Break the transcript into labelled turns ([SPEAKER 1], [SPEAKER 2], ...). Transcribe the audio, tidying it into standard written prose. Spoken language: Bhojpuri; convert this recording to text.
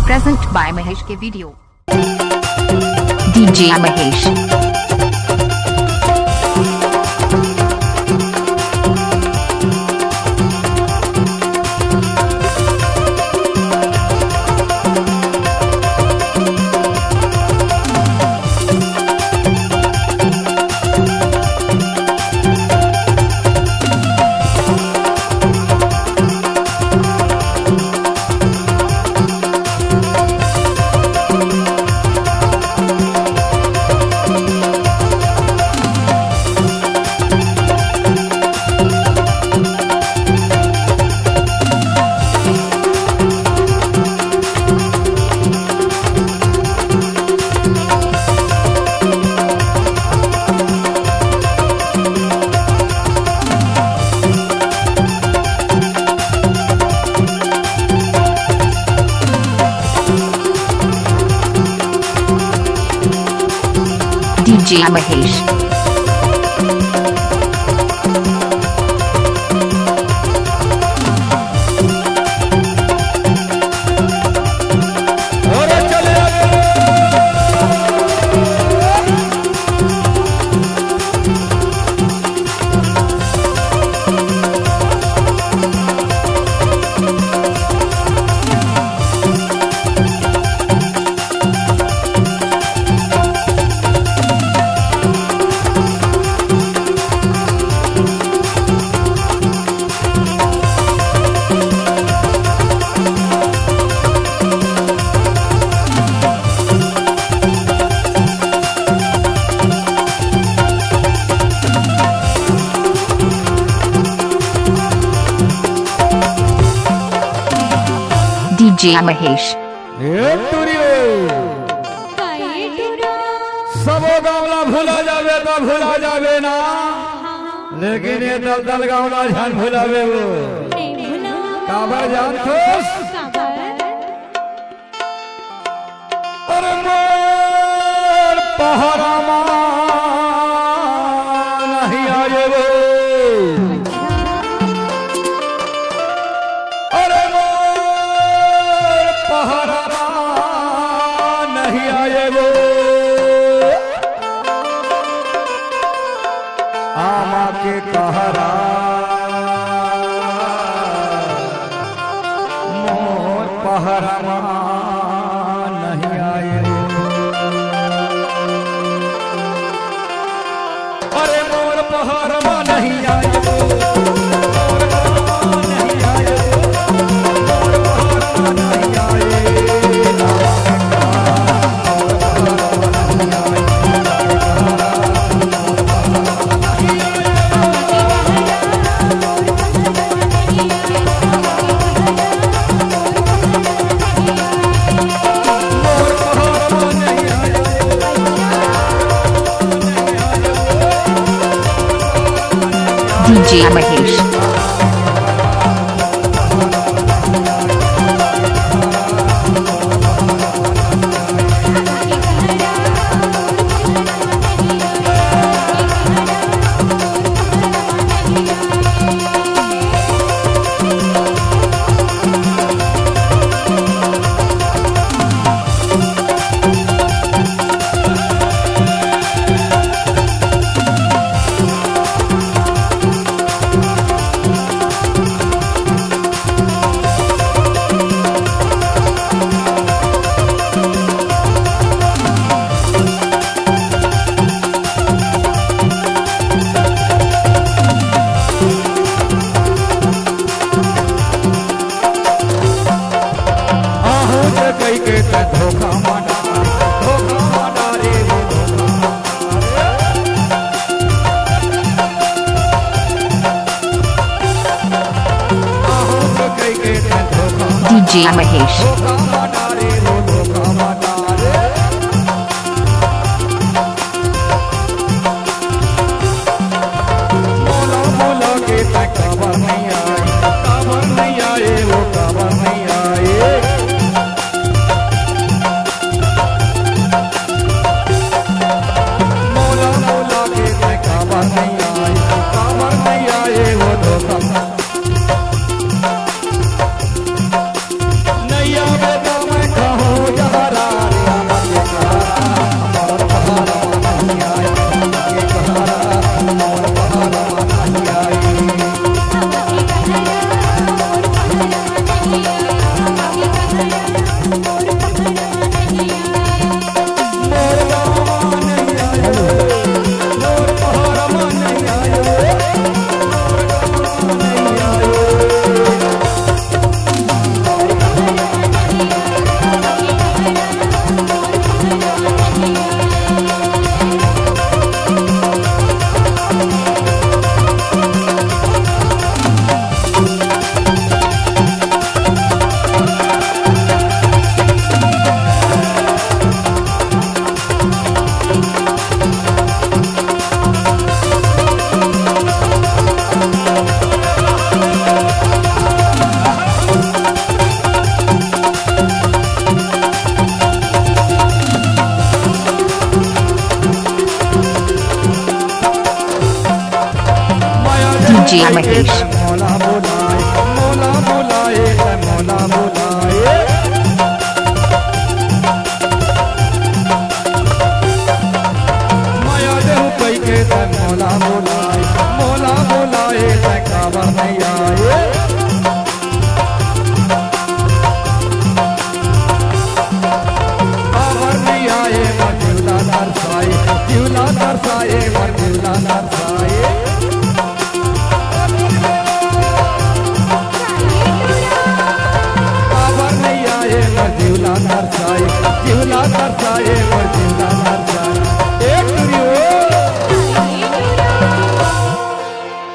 [SPEAKER 1] Present by Mahesh के video DJ Mahesh। DJ Mahesh। DJ Mahesh।
[SPEAKER 2] सबो गावला भूला जावे तो भूला जावे ना, लेकिन ये दलदल गावला जान भूलावे वो काबर जान खुश। अरे मोर पहरा नहीं आए वो, अरे मोर पहरा नहीं आए वो, आमा के कहरा मोर पहरा नहीं आए, अरे मोर पहरा नहीं आए, मोर पहरा नहीं आए, मोर पहरा नहीं आए।
[SPEAKER 1] DJ Mahesh। धोखा माना रे DJ Mahesh।
[SPEAKER 2] मोला मोला के काबर नहीं आए, काबर नहीं आए वो, काबर नहीं आए। मोला मोला के काबर नहीं आए, काबर नहीं आए वो, धोखा नहीं आवे।
[SPEAKER 1] DJ Mahesh.
[SPEAKER 2] मौला बुलाए मौला बुलाए मौला बुलाए माया देहु कई के मौला बुलाए काबर मैया